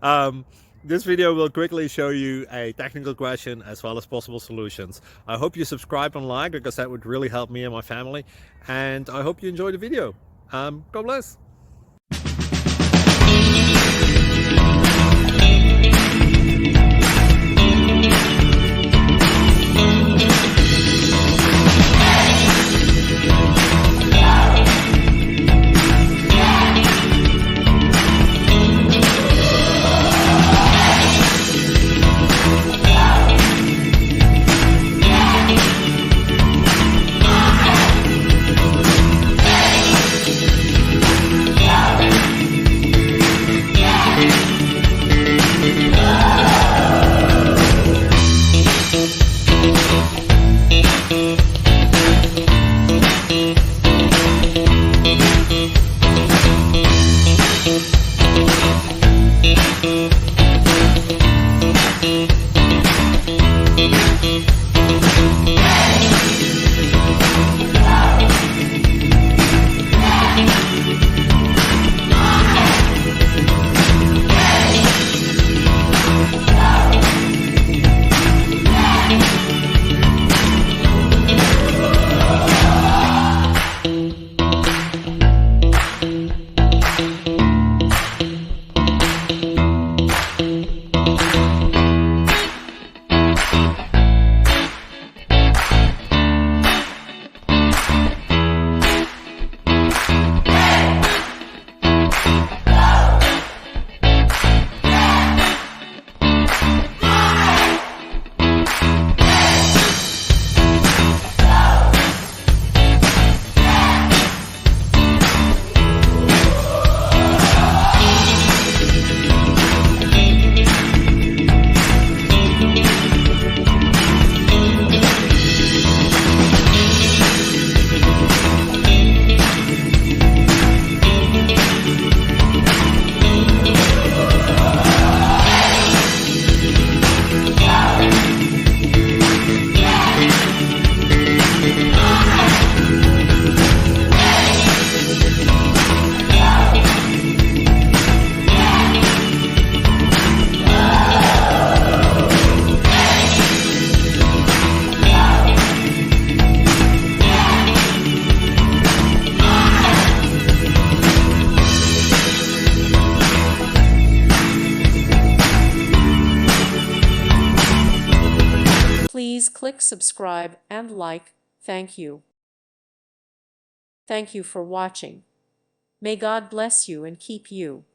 um, this video will quickly show you a technical question as well as possible solutions. I hope you subscribe and like because that would really help me and my family. And I hope you enjoy the video. God bless. Please click subscribe and like. Thank you. Thank you for watching. May God bless you and keep you.